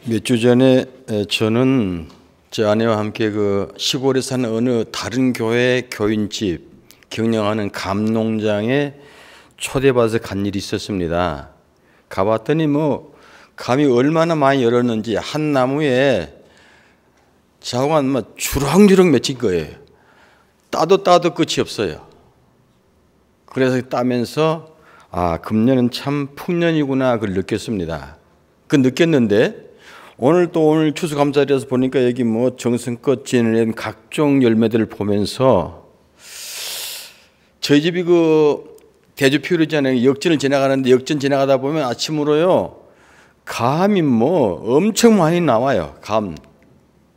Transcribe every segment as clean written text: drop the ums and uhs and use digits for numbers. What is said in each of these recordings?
몇 주 전에 저는 제 아내와 함께 그 시골에 사는 어느 다른 교회 교인집 경영하는 감농장에 초대받아서 간 일이 있었습니다. 가봤더니 감이 얼마나 많이 열었는지 한 나무에 자우가 주렁주렁 맺힌 거예요. 따도 끝이 없어요. 그래서 따면서 금년은 참 풍년이구나 그걸 느꼈습니다. 그 느꼈는데 오늘 추수감사절에서 보니까 여기 정성껏 지내는 각종 열매들을 보면서 저희 집이 그 대주표류잖아요. 역전을 지나가는데 역전 지나가다 보면 아침으로요 감이 엄청 많이 나와요. 감.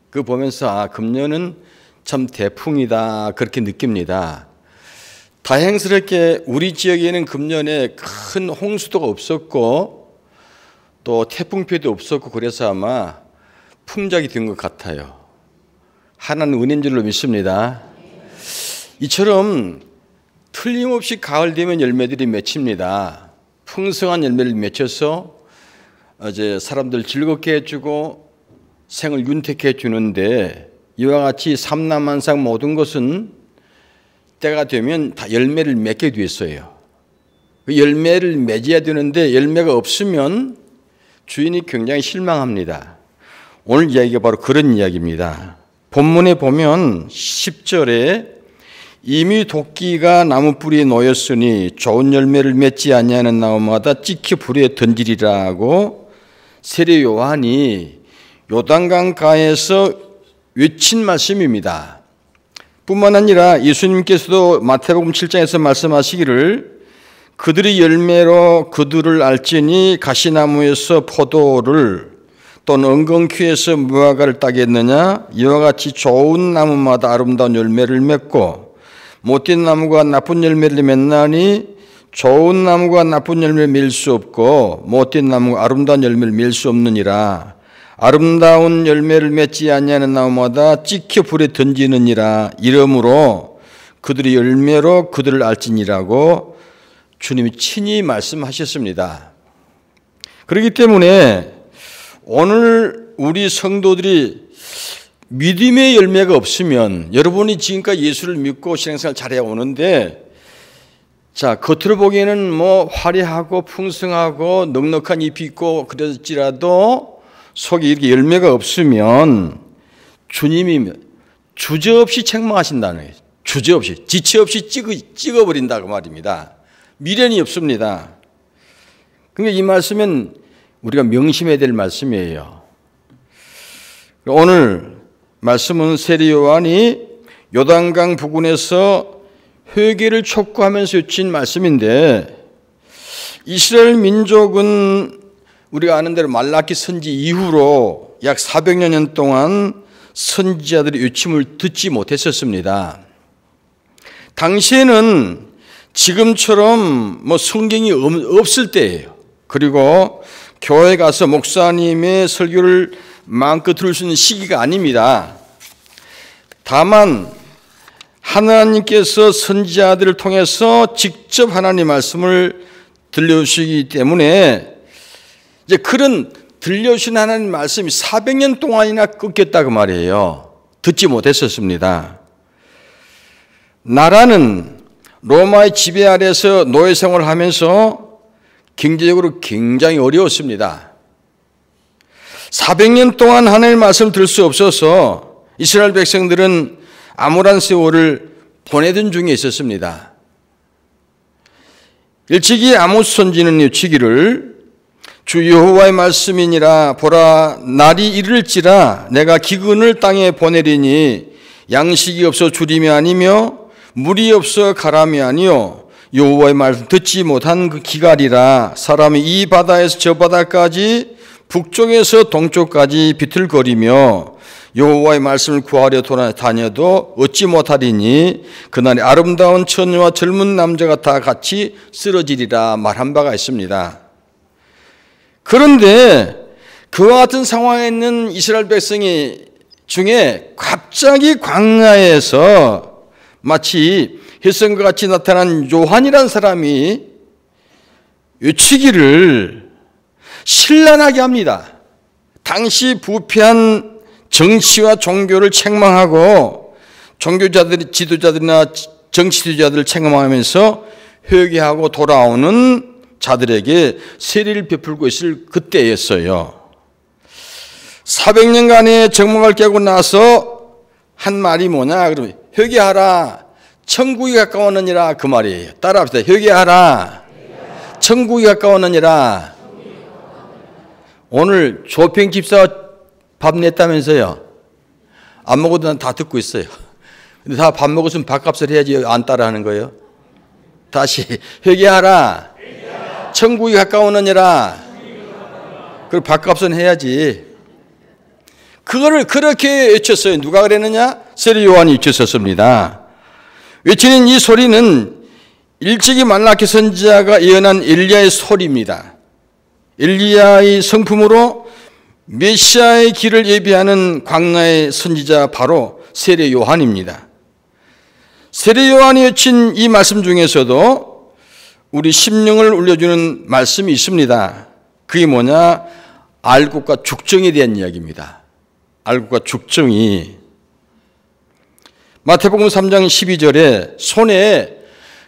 그 보면서 금년은 참 대풍이다 그렇게 느낍니다. 다행스럽게 우리 지역에는 금년에 큰 홍수도 없었고 또 태풍 피해도 없었고 그래서 아마 풍작이 된 것 같아요. 하나는 은혜인 줄로 믿습니다. 이처럼 틀림없이 가을 되면 열매들이 맺힙니다. 풍성한 열매를 맺혀서 이제 사람들 즐겁게 해주고 생을 윤택해 주는데 이와 같이 삼남한상 모든 것은 때가 되면 다 열매를 맺게 돼 있어요. 그 열매를 맺어야 되는데 열매가 없으면 주인이 굉장히 실망합니다. 오늘 이야기가 바로 그런 이야기입니다. 본문에 보면 10절에 이미 도끼가 나무 뿌리에 놓였으니 좋은 열매를 맺지 아니하는 나무마다 찍혀 불에 던지리라고 세례 요한이 요단강가에서 외친 말씀입니다. 뿐만 아니라 예수님께서도 마태복음 7장에서 말씀하시기를 그들의 열매로 그들을 알지니 가시나무에서 포도를 또는 엉겅퀴에서 무화과를 따겠느냐 이와 같이 좋은 나무마다 아름다운 열매를 맺고 못된 나무가 나쁜 열매를 맺나니 좋은 나무가 나쁜 열매를 맺을 수 없고 못된 나무가 아름다운 열매를 맺을 수 없느니라. 아름다운 열매를 맺지 아니하는 나무마다 찍혀 불에 던지느니라. 이러므로 그들의 열매로 그들을 알지니라고 주님이 친히 말씀하셨습니다. 그렇기 때문에 오늘 우리 성도들이 믿음의 열매가 없으면 여러분이 지금까지 예수를 믿고 신앙생활 잘해 오는데 겉으로 보기에는 화려하고 풍성하고 넉넉한 잎이 있고 그럴지라도 속에 이렇게 열매가 없으면 주님이 주저없이 책망하신다는 거예요. 주저없이 지체 없이 찍어버린다고 말입니다. 미련이 없습니다. 그러니까 이 말씀은 우리가 명심해야 될 말씀이에요. 오늘 말씀은 세례 요한이 요단강 부근에서 회개를 촉구하면서 외친 말씀인데 이스라엘 민족은 우리가 아는 대로 말라기 선지 이후로 약 400여 년 동안 선지자들의 외침을 듣지 못했었습니다. 당시에는 지금처럼 성경이 없을 때예요. 그리고 교회 가서 목사님의 설교를 마음껏 들을 수 있는 시기가 아닙니다. 다만 하나님께서 선지자들을 통해서 직접 하나님의 말씀을 들려주시기 때문에 이제 그런 들려주신 하나님 말씀이 400년 동안이나 끊겼다고 말이에요. 듣지 못했었습니다. 나라는 로마의 지배 아래서 노예 생활을 하면서 경제적으로 굉장히 어려웠습니다. 400년 동안 하나님의 말씀을 들을 수 없어서 이스라엘 백성들은 암울한 세월을 보내던 중에 있었습니다. 일찍이 아모스 선지는 외치기를 주 여호와의 말씀이니라 보라 날이 이를지라 내가 기근을 땅에 보내리니 양식이 없어 주림이 아니며 물이 없어 가람이 아니요 여호와의 말씀 듣지 못한 그 기갈이라 사람이 이 바다에서 저 바다까지 북쪽에서 동쪽까지 비틀거리며 여호와의 말씀을 구하려 돌아다녀도 얻지 못하리니 그날에 아름다운 처녀와 젊은 남자가 다 같이 쓰러지리라 말한 바가 있습니다. 그런데 그와 같은 상황에 있는 이스라엘 백성이 중에 갑자기 광야에서 마치 햇선과 같이 나타난 요한이라는 사람이 외치기를 신란하게 합니다. 당시 부패한 정치와 종교를 책망하고 지도자들이나 정치 지도자들을 책망하면서 회개하고 돌아오는 자들에게 세례를 베풀고 있을 그때였어요. 400년간의 정막을 깨고 나서 한 말이 뭐냐? 그러면 회개하라. 천국이 가까웠느니라 그 말이에요. 따라합시다. 회개하라. 천국이 가까웠느니라. 오늘 조평 집사 밥 냈다면서요. 안 먹어도 난 다 듣고 있어요. 근데 다 밥 먹었으면 밥값을 해야지 안 따라하는 거예요. 다시 회개하라. 천국이 가까우느니라. 그리고 밥값은 해야지. 그거를 그렇게 외쳤어요. 누가 그랬느냐? 세례 요한이 외쳤었습니다. 외치는 이 소리는 일찍이 말라기 선지자가 예언한 엘리야의 소리입니다. 엘리야의 성품으로 메시아의 길을 예비하는 광야의 선지자 바로 세례 요한입니다. 세례 요한이 외친 이 말씀 중에서도 우리 심령을 울려주는 말씀이 있습니다. 그게 뭐냐? 알곡과 죽정에 대한 이야기입니다. 알곡과 죽정이. 마태복음 3장 12절에 손에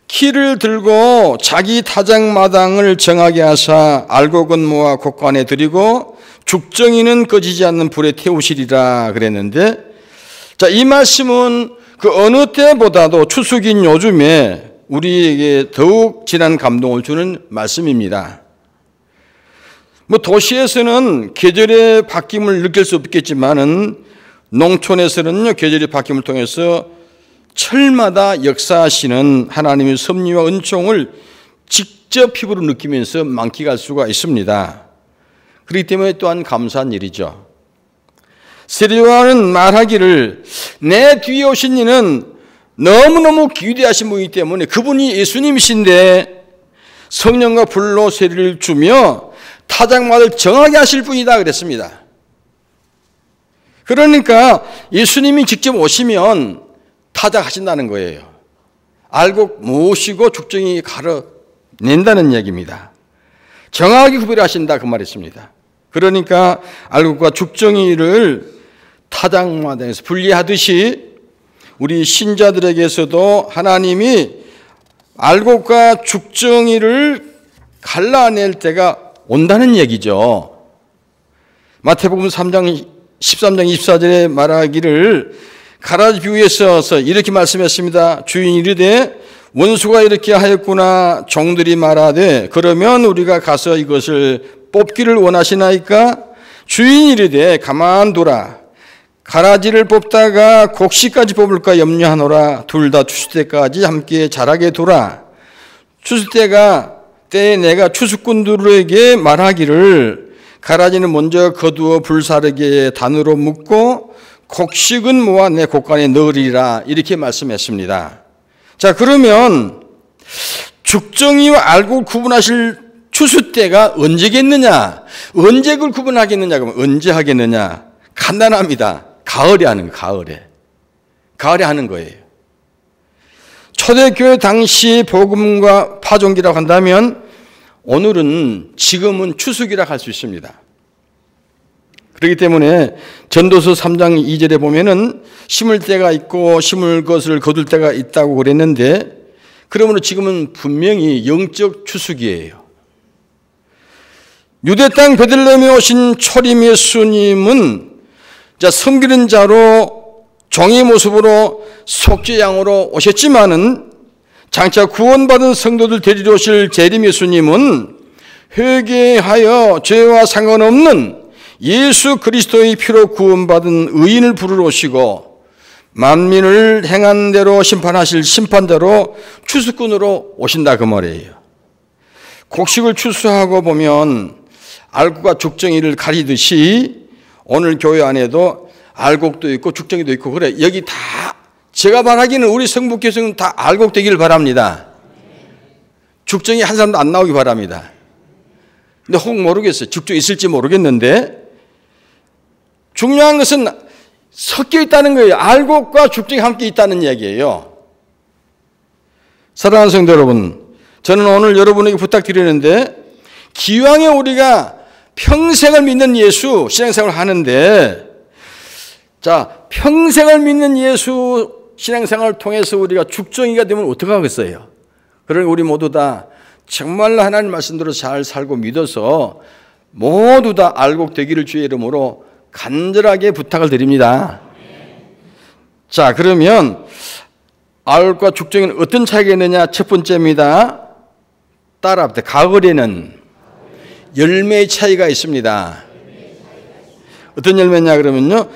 키를 들고 자기 타작마당을 정하게 하사 알곡은 모아 곡간에 들이고 죽정이는 꺼지지 않는 불에 태우시리라 그랬는데, 자, 이 말씀은 그 어느 때보다도 추수긴 요즘에 우리에게 더욱 진한 감동을 주는 말씀입니다. 뭐 도시에서는 계절의 바뀜을 느낄 수 없겠지만은 농촌에서는요, 계절의 바뀜을 통해서 철마다 역사하시는 하나님의 섭리와 은총을 직접 피부로 느끼면서 만끽할 수가 있습니다. 그렇기 때문에 또한 감사한 일이죠. 세례 요한은 말하기를 내 뒤에 오신 이는 너무너무 기대하신 분이기 때문에 그분이 예수님이신데 성령과 불로 세례를 주며 타작마를 정하게 하실 분이다 그랬습니다. 그러니까 예수님이 직접 오시면 타작하신다는 거예요. 알곡 모시고 죽정이 가려낸다는 얘기입니다. 정확하게 구별하신다 그 말이었습니다. 그러니까 알곡과 죽정이를 타작마당에서 분리하듯이 우리 신자들에게서도 하나님이 알곡과 죽정이를 갈라낼 때가 온다는 얘기죠. 마태복음 3장 13장 24절에 말하기를 가라지 비유에서 이렇게 말씀했습니다. 주인이 이르되 원수가 이렇게 하였구나. 종들이 말하되 그러면 우리가 가서 이것을 뽑기를 원하시나이까? 주인이 이르되 가만두라. 가라지를 뽑다가 곡식까지 뽑을까 염려하노라. 둘 다 추수 때까지 함께 자라게 두라. 추수 때에 내가 추수꾼들에게 말하기를 가라지는 먼저 거두어 불사르게 단으로 묶고 곡식은 모아 내 곡간에 넣으리라. 이렇게 말씀했습니다. 자, 그러면 죽정이와 알곡을 구분하실 추수 때가 언제겠느냐? 언제 그걸 구분하겠느냐? 그러면 언제 하겠느냐? 간단합니다. 가을에 하는 거예요. 가을에 하는 거예요. 초대교회 당시 복음과 파종기라고 한다면 지금은 추수기라고 할 수 있습니다. 그렇기 때문에 전도서 3장 2절에 보면은 심을 때가 있고 심을 것을 거둘 때가 있다고 그랬는데, 그러므로 지금은 분명히 영적 추수기예요. 유대 땅 베들레헴에 오신 초림 예수님은 섬기는 자로 종의 모습으로 속죄양으로 오셨지만은 장차 구원받은 성도들 데리러 오실 재림 예수님은 회개하여 죄와 상관없는 예수 그리스도의 피로 구원받은 의인을 부르러 오시고 만민을 행한 대로 심판하실 심판대로 추수꾼으로 오신다 그 말이에요. 곡식을 추수하고 보면 알곡과 죽정이를 가리듯이 오늘 교회 안에도 알곡도 있고 죽정이도 있고 그래. 여기 다 제가 바라기는 우리 성북교회는 다 알곡 되기를 바랍니다. 죽정이 한 사람도 안 나오기 바랍니다. 근데 혹 모르겠어요. 죽정이 있을지 모르겠는데 중요한 것은 섞여 있다는 거예요. 알곡과 죽정이 함께 있다는 얘기예요. 사랑하는 성도 여러분, 저는 오늘 여러분에게 부탁드리는데 기왕에 우리가 평생을 믿는 예수 신앙생활을 하는데, 자, 평생을 믿는 예수 신앙생활을 통해서 우리가 죽정이가 되면 어떡하겠어요? 그러니 우리 모두 다 정말로 하나님 말씀대로 잘 살고 믿어서 모두 다 알곡 되기를 주의 이름으로 간절하게 부탁을 드립니다. 자, 그러면 알곡과 죽정이는 어떤 차이가 있느냐? 첫 번째입니다. 따라합시다. 가을에는 열매의 차이가 있습니다. 어떤 열매냐 그러면요,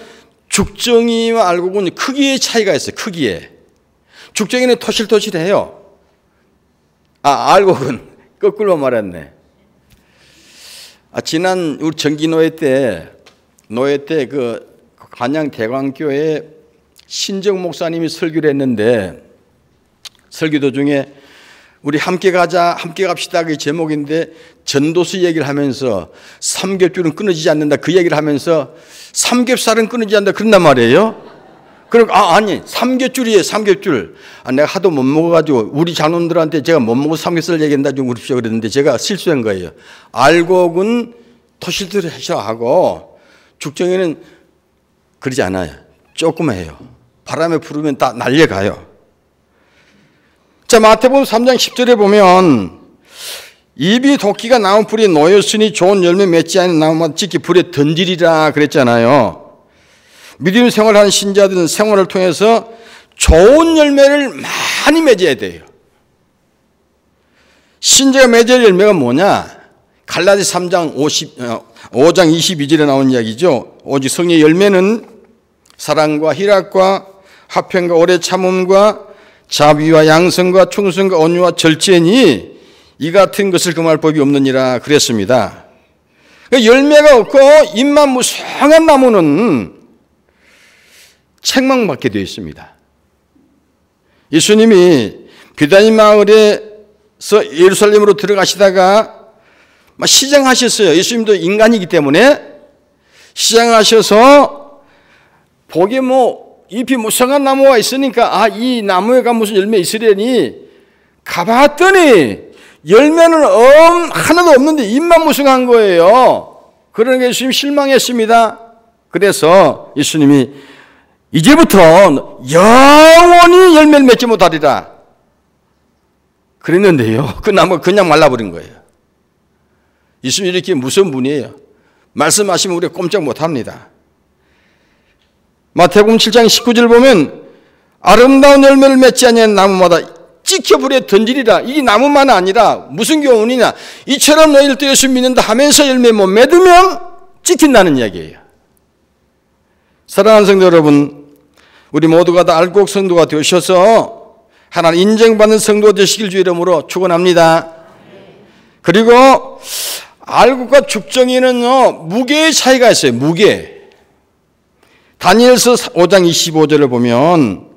죽정이와 알곡은 크기의 차이가 있어요. 크기에. 죽정이는 토실토실해요. 알곡은 거꾸로 말했네. 지난 우리 정기노회 때 그 관양 대광교회 신정 목사님이 설교를 했는데, 설교 중에 우리 함께 가자, 함께 갑시다 그 제목인데, 전도서 얘기를 하면서 삼겹줄은 끊어지지 않는다 그 얘기를 하면서 삼겹살은 끊어지지 않는다 그런단 말이에요. 그러니까 아니 삼겹줄이에요. 삼겹줄. 내가 하도 못 먹어가지고 우리 장로님들한테 제가 못 먹어 삼겹살 얘기한다 좀 그럽시오 그랬는데 제가 실수한 거예요. 알곡은 토실토실하셔 하고 죽정이는 그러지 않아요. 조그매요. 바람에 부르면 다 날려가요. 자, 마태복음 3장 10절에 보면 입이 도끼가 나무 뿌리에 놓였으니 좋은 열매 맺지 않은 나무마다 찍히 불에 던지리라 그랬잖아요. 믿음 생활하는 신자들은 생활을 통해서 좋은 열매를 많이 맺어야 돼요. 신자가 맺어야 할 열매가 뭐냐? 갈라디 3장 5장 22절에 나온 이야기죠. 오직 성령의 열매는 사랑과 희락과 화평과 오래 참음과 자비와 양성과 충성과 온유와 절제니 이 같은 것을 금할 법이 없느니라 그랬습니다. 열매가 없고 잎만 무성한 나무는 책망받게 되어 있습니다. 예수님이 비다니 마을에서 예루살렘으로 들어가시다가 시장하셨어요. 예수님도 인간이기 때문에 시장하셔서 보기에 잎이 무성한 나무가 있으니까 이 나무에 가 무슨 열매 있으려니 가봤더니 열매는 하나도 없는데 잎만 무성한 거예요. 그러니까 예수님이 실망했습니다. 그래서 예수님이 이제부터 영원히 열매를 맺지 못하리라 그랬는데요, 그 나무가 그냥 말라버린 거예요. 예수님이 이렇게 무서운 분이에요. 말씀하시면 우리가 꼼짝 못합니다. 마태복음 7장 19절 보면 아름다운 열매를 맺지 아니한 나무마다 찍혀 불에 던지리라. 이게 나무만 아니라 무슨 교훈이냐, 이처럼 너희를 또 예수 믿는다 하면서 열매 못 맺으면 찍힌다는 이야기예요. 사랑하는 성도 여러분, 우리 모두가 다 알곡 성도가 되셔서 하나님 인정받는 성도가 되시길 주 이름으로 축원합니다. 그리고 알곡과 죽정이는요, 무게의 차이가 있어요. 무게. 다니엘서 5장 25절을 보면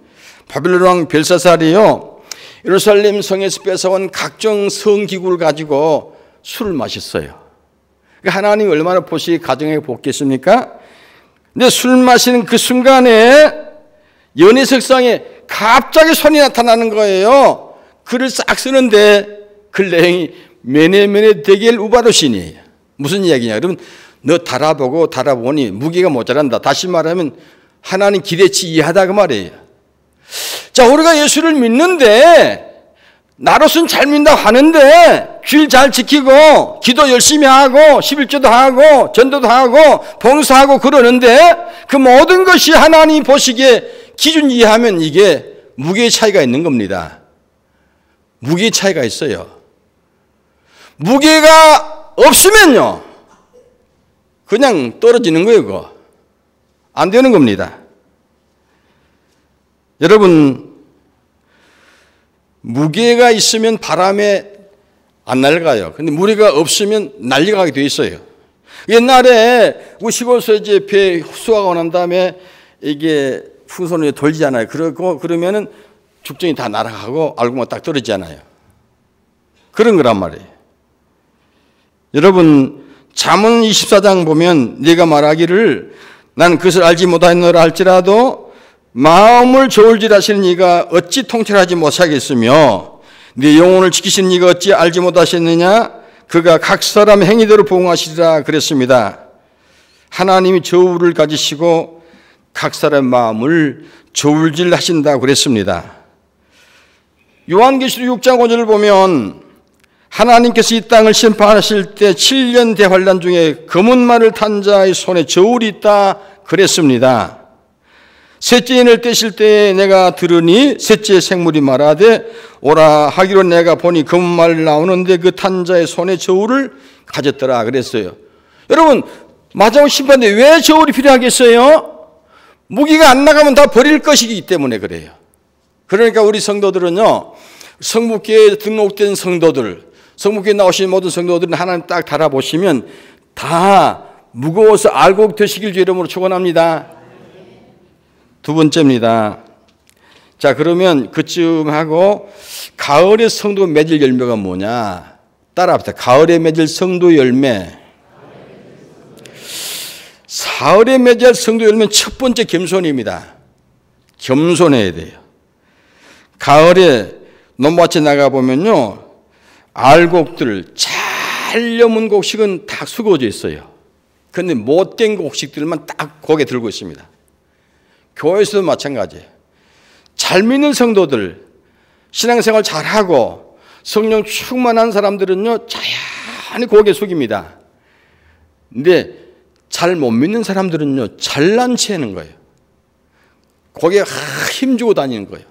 바빌론 왕 벨사살이요, 예루살렘 성에서 뺏어온 각종 성기구를 가지고 술을 마셨어요. 하나님이 얼마나 보시기 가정에 복겠습니까? 근데 술 마시는 그 순간에 연회석상에 갑자기 손이 나타나는 거예요. 글을 싹 쓰는데 그 내용이 메네메네 데겔 우바르시니, 무슨 이야기냐? 그러면 너 달아보니 무게가 모자란다. 다시 말하면 하나님 기대치 이하다 그 말이에요. 자, 우리가 예수를 믿는데 나로서는 잘 믿는다고 하는데 주일 잘 지키고 기도 열심히 하고 11조도 하고 전도도 하고 봉사하고 그러는데 그 모든 것이 하나님이 보시기에 기준 이해하면 이게 무게의 차이가 있는 겁니다. 무게의 차이가 있어요. 무게가 없으면요, 그냥 떨어지는 거예요. 그거 안 되는 겁니다. 여러분, 무게가 있으면 바람에 안 날아가요. 근데 무게가 없으면 날려가게 돼 있어요. 옛날에 우리 시골에서 이제 배 수화가 난 다음에 이게 풍선을 돌리잖아요. 그러면은 죽정이 다 날아가고 알곡만 딱 떨어지잖아요. 그런 거란 말이에요. 여러분, 잠언 24장 보면 네가 말하기를 나는 그것을 알지 못하노라 할지라도 마음을 저울질하시는 이가 어찌 통찰하지 못하겠으며 네 영혼을 지키시는 이가 어찌 알지 못하셨느냐? 그가 각 사람 행위대로 보응하시리라 그랬습니다. 하나님이 저울을 가지시고 각 사람의 마음을 저울질하신다고 그랬습니다. 요한계시록 6장 5절을 보면 하나님께서 이 땅을 심판하실 때 7년 대환란 중에 검은 말을 탄 자의 손에 저울이 있다 그랬습니다. 셋째 인을 떼실 때에 내가 들으니 셋째 생물이 말하되 오라 하기로 내가 보니 검은 말 나오는데 그 탄 자의 손에 저울을 가졌더라 그랬어요. 여러분, 마지막 심판에 왜 저울이 필요하겠어요? 무기가 안 나가면 다 버릴 것이기 때문에 그래요. 그러니까 우리 성도들은요, 성묵교에 등록된 성도들, 성묵교에 나오신 모든 성도들은 하나님 딱 달아보시면 다 무거워서 알곡 되시길 주 이름으로 축원합니다. 두 번째입니다. 자, 그러면 그쯤 하고 가을에 성도 맺을 열매가 뭐냐? 따라합시다. 가을에 맺을 성도 열매. 가을에 맺을 성도 열매는 첫 번째 겸손입니다. 겸손해야 돼요. 가을에 논밭에 나가보면요, 알곡들, 잘 여문 곡식은 다 수거져 있어요. 그런데 못된 곡식들만 딱 고개 들고 있습니다. 교회에서도 마찬가지예요. 잘 믿는 성도들, 신앙생활 잘하고 성령 충만한 사람들은요, 자연히 고개 숙입니다. 근데 잘 못 믿는 사람들은요, 잘난 체 하는 거예요. 고개 힘주고 다니는 거예요.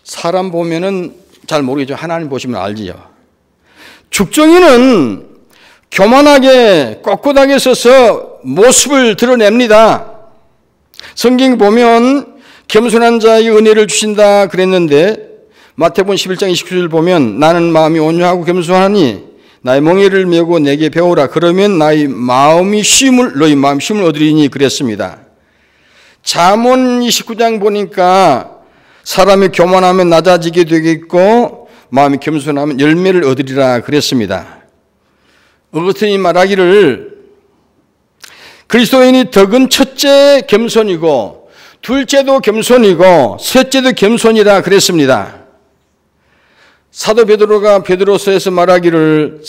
사람 보면은 잘 모르겠죠. 하나님 보시면 알지요. 죽정이는 교만하게 꼿꼿하게 서서 모습을 드러냅니다. 성경 보면 겸손한 자에게 은혜를 주신다 그랬는데 마태복음 11장 29절 보면 나는 마음이 온유하고 겸손하니 나의 멍에를 메고 내게 배우라. 그러면 너희 마음이 쉼을 얻으리니 그랬습니다. 잠언 29장 보니까 사람이 교만하면 낮아지게 되겠고 마음이 겸손하면 열매를 얻으리라 그랬습니다. 어거스틴이 말하기를 그리스도인이 덕은 첫째 겸손이고 둘째도 겸손이고 셋째도 겸손이라 그랬습니다. 사도 베드로가 베드로서에서 말하기를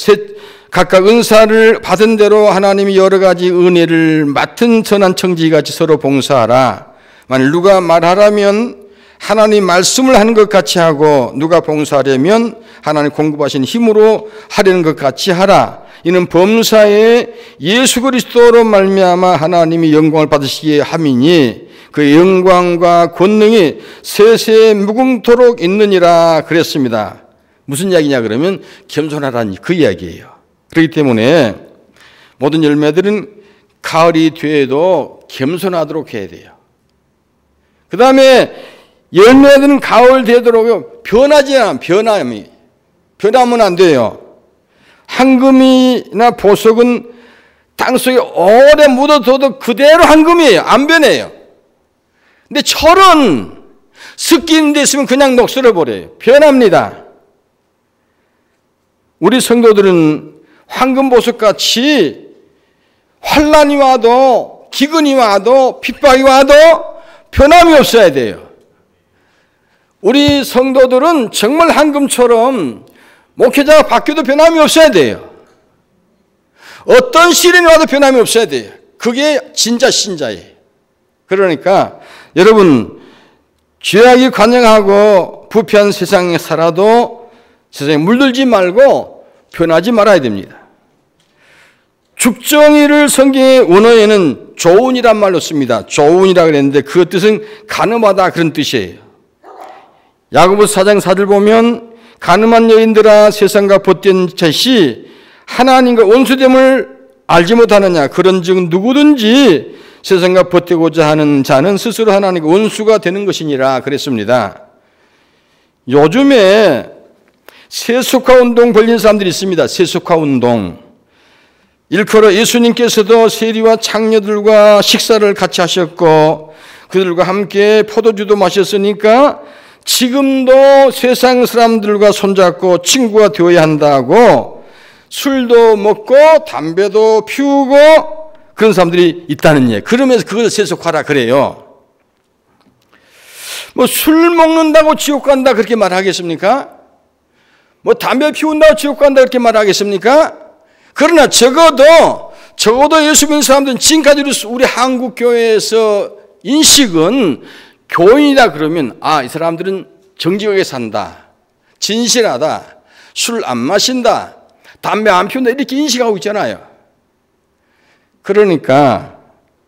각각 은사를 받은 대로 하나님이 여러 가지 은혜를 맡은 선한 청지기같이 서로 봉사하라. 만일 누가 말하라면 하나님 말씀을 하는 것 같이 하고 누가 봉사하려면 하나님 공급하신 힘으로 하려는 것 같이 하라. 이는 범사에 예수 그리스도로 말미암아 하나님이 영광을 받으시기에 함이니 그 영광과 권능이 세세 무궁토록 있느니라 그랬습니다. 무슨 이야기냐 그러면 겸손하라는 그 이야기예요. 그렇기 때문에 모든 열매들은 가을이 되어도 겸손하도록 해야 돼요. 그 다음에 열매들은 가을 되도록 변하지 않아. 변하면 안 돼요. 황금이나 보석은 땅속에 오래 묻어둬도 그대로 황금이에요. 안 변해요. 근데 철은 습기인 데 있으면 그냥 녹슬어버려요. 변합니다. 우리 성도들은 황금보석같이 환난이 와도 기근이 와도 핍박이 와도 변함이 없어야 돼요. 우리 성도들은 정말 황금처럼 목회자가 바뀌어도 변함이 없어야 돼요. 어떤 시련이 와도 변함이 없어야 돼요. 그게 진짜 신자예요. 그러니까 여러분 죄악이 관영하고 부패한 세상에 살아도 세상에 물들지 말고 변하지 말아야 됩니다. 죽정이를 성경의 원어에는 조운이란 말로 씁니다. 조운이라 그랬는데 그 뜻은 가늠하다 그런 뜻이에요. 야고보서 4장 4절 보면 가늠한 여인들아 세상과 벗된 것이 하나님과 원수됨을 알지 못하느냐. 그런즉 누구든지 세상과 벗되고자 하는 자는 스스로 하나님과 원수가 되는 것이니라 그랬습니다. 요즘에 세속화 운동 벌린 사람들이 있습니다. 세속화 운동. 일컬어 예수님께서도 세리와 창녀들과 식사를 같이 하셨고 그들과 함께 포도주도 마셨으니까 지금도 세상 사람들과 손잡고 친구가 되어야 한다고 술도 먹고 담배도 피우고 그런 사람들이 있다는 얘기예요. 그러면서 그걸 세속화라 그래요. 뭐 술 먹는다고 지옥 간다 그렇게 말하겠습니까? 뭐 담배 피운다고 지옥 간다 그렇게 말하겠습니까? 그러나 적어도 예수 믿는 사람들은 지금까지 우리 한국 교회에서 인식은 교인이다 그러면 이 사람들은 정직하게 산다, 진실하다, 술 안 마신다, 담배 안 피운다 이렇게 인식하고 있잖아요. 그러니까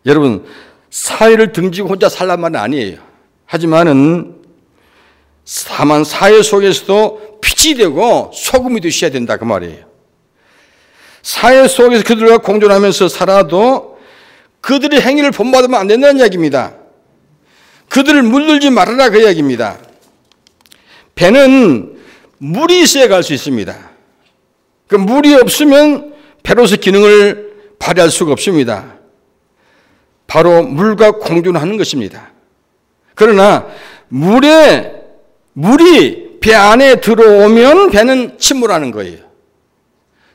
여러분 사회를 등지고 혼자 살란 말은 아니에요. 하지만은 다만 사회 속에서도 빛이 되고 소금이 되셔야 된다 그 말이에요. 사회 속에서 그들과 공존하면서 살아도 그들의 행위를 본받으면 안 된다는 이야기입니다. 그들을 물들지 말아라 그 이야기입니다. 배는 물이 있어야 갈 수 있습니다. 그 물이 없으면 배로서 기능을 발휘할 수가 없습니다. 바로 물과 공존하는 것입니다. 그러나 물이 배 안에 들어오면 배는 침몰하는 거예요.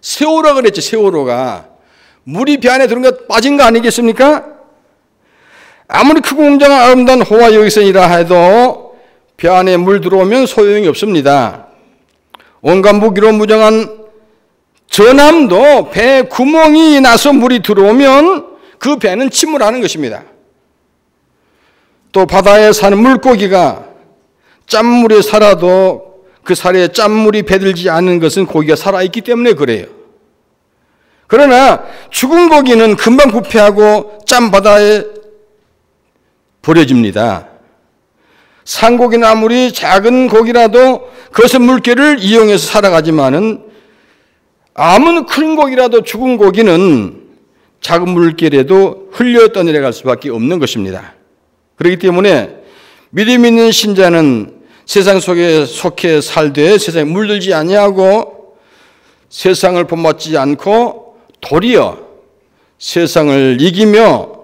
세월호가 그랬죠. 세월호가 물이 배 안에 들어온 거 빠진 거 아니겠습니까? 아무리 크고 웅장한 아름다운 호화 여객선이라 해도 배 안에 물 들어오면 소용이 없습니다. 온갖 무기로 무장한 전함도 배 구멍이 나서 물이 들어오면 그 배는 침몰하는 것입니다. 또 바다에 사는 물고기가 짠물에 살아도 그 살에 짠물이 배들지 않는 것은 고기가 살아있기 때문에 그래요. 그러나 죽은 고기는 금방 부패하고 짠 바다에 버려집니다. 산고기는 아무리 작은 고기라도 그것은 물개를 이용해서 살아가지만은 아무리 큰 고기라도 죽은 고기는 작은 물결에도 흘려 떠내려갈 수밖에 없는 것입니다. 그렇기 때문에 믿음 있는 신자는 세상 속에 속해 살되 세상에 물들지 아니하고 세상을 본받지 않고 도리어 세상을 이기며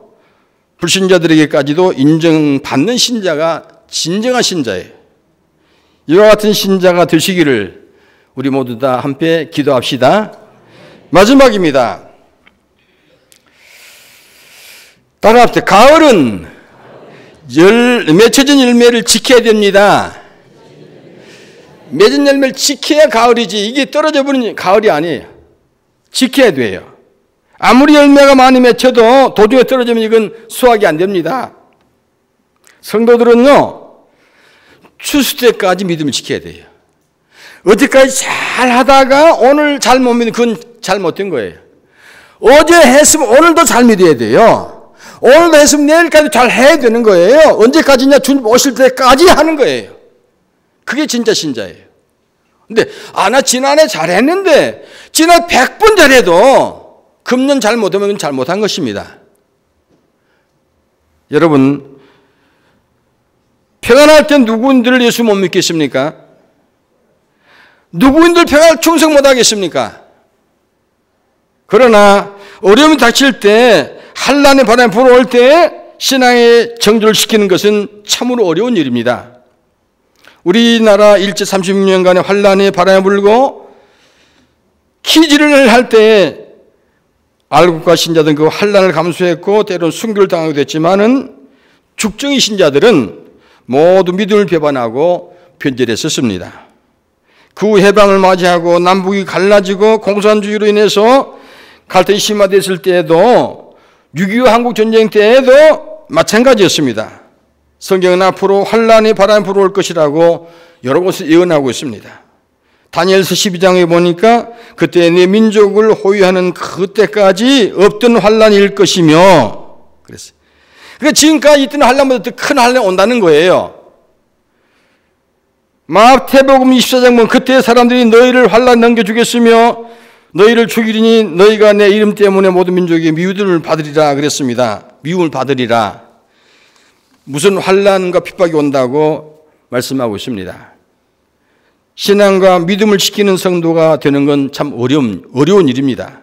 불신자들에게까지도 인정받는 신자가 진정한 신자예요. 이와 같은 신자가 되시기를 우리 모두 다 함께 기도합시다. 마지막입니다. 따라합시다. 가을은 맺혀진 열매를 지켜야 됩니다. 맺은 열매를 지켜야 가을이지 이게 떨어져 버리는 가을이 아니에요. 지켜야 돼요. 아무리 열매가 많이 맺혀도 도중에 떨어지면 이건 수확이 안 됩니다. 성도들은요 추수 때까지 믿음을 지켜야 돼요. 어제까지 잘 하다가 오늘 잘 못 믿으면 그건 잘못된 거예요. 어제 했으면 오늘도 잘 믿어야 돼요. 오늘도 했으면 내일까지 잘 해야 되는 거예요. 언제까지냐? 주님 오실 때까지 하는 거예요. 그게 진짜 신자예요. 근데 나 지난해 잘했는데 지난 100번 잘해도 금년 잘못하면 그건 잘못한 것입니다. 여러분 평안할 때 누구인들 예수 못 믿겠습니까? 누구인들 평안을 충성 못 하겠습니까? 그러나 어려움이 닥칠 때 환난의 바람이 불어올 때 신앙의 정조를 시키는 것은 참으로 어려운 일입니다. 우리나라 일제 36년간의 환난의 바람이 불고 키지를 할 때 알국과 신자들은 그 환난을 감수했고 때로는 순교를 당하게 됐지만은 죽정의 신자들은 모두 믿음을 배반하고 변절했었습니다. 그 후 해방을 맞이하고 남북이 갈라지고 공산주의로 인해서 갈등이 심화됐을 때에도 6.25 한국전쟁 때에도 마찬가지였습니다. 성경은 앞으로 환란의 바람이 불어올 것이라고 여러 곳에 예언하고 있습니다. 다니엘서 12장에 보니까 그때 내 민족을 호위하는 그때까지 없던 환란일 것이며 그랬어요. 그러니까 지금까지 있던 환란보다 더 큰 환란이 온다는 거예요. 마태복음 24장 보면 그때 사람들이 너희를 환란 넘겨주겠으며 너희를 죽이리니 너희가 내 이름 때문에 모든 민족에게 미움을 받으리라 그랬습니다. 미움을 받으리라. 무슨 환란과 핍박이 온다고 말씀하고 있습니다. 신앙과 믿음을 지키는 성도가 되는 건 참 어려운 일입니다.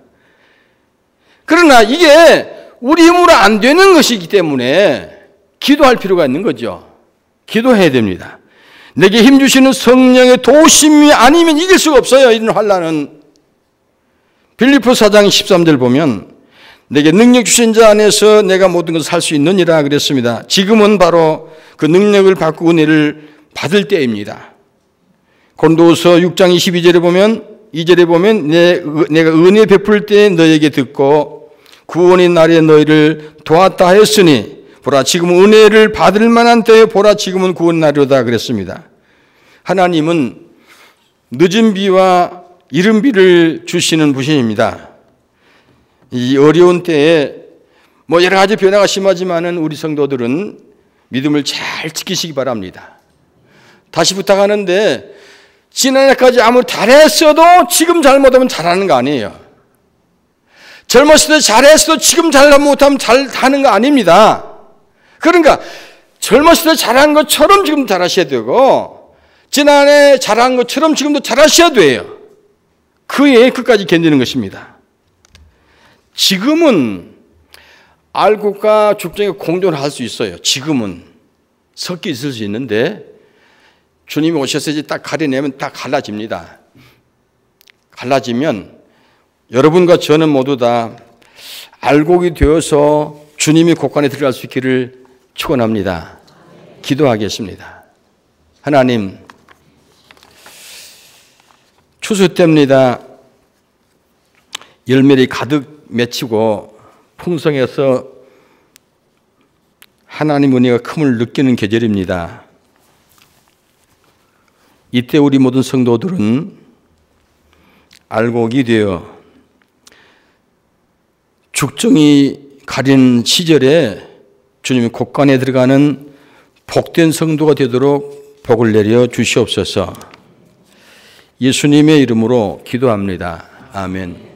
그러나 이게 우리 힘으로 안 되는 것이기 때문에 기도할 필요가 있는 거죠. 기도해야 됩니다. 내게 힘주시는 성령의 도우심이 아니면 이길 수가 없어요. 이런 환난은. 빌립보 4장 13절 보면 내게 능력 주신 자 안에서 내가 모든 것을 할 수 있느니라 그랬습니다. 지금은 바로 그 능력을 받고 은혜를 받을 때입니다. 고린도후서 6장 22절에 보면 2절에 보면 내가 은혜 베풀 때 너에게 듣고 구원의 날에 너희를 도왔다 하였으니 보라 지금 은혜를 받을 만한 때에 보라 지금은 구원 날이로다 그랬습니다. 하나님은 늦은 비와 이른 비를 주시는 분이십니다. 이 어려운 때에 여러 가지 변화가 심하지만은 우리 성도들은 믿음을 잘 지키시기 바랍니다. 다시 부탁하는데 지난해까지 아무리 잘했어도 지금 잘못하면 잘하는 거 아니에요. 젊었을 때 잘했어도 지금 잘못하면 잘하는 거 아닙니다. 그러니까 젊었을 때 잘한 것처럼 지금 잘하셔야 되고 지난해 잘한 것처럼 지금도 잘하셔야 돼요. 그에 끝까지 견디는 것입니다. 지금은 알곡과 죽정이 공존을 할 수 있어요. 지금은 섞여 있을 수 있는데 주님이 오셔서 이제 딱 가려내면 딱 갈라집니다. 갈라지면 여러분과 저는 모두 다 알곡이 되어서 주님이 곳간에 들어갈 수 있기를 축원합니다. 기도하겠습니다. 하나님, 추수 때입니다. 열매를 가득 맺히고 풍성해서 하나님 은혜가 큼을 느끼는 계절입니다. 이때 우리 모든 성도들은 알곡이 되어 죽정이 가린 시절에 주님의 곳간에 들어가는 복된 성도가 되도록 복을 내려 주시옵소서. 예수님의 이름으로 기도합니다. 아멘.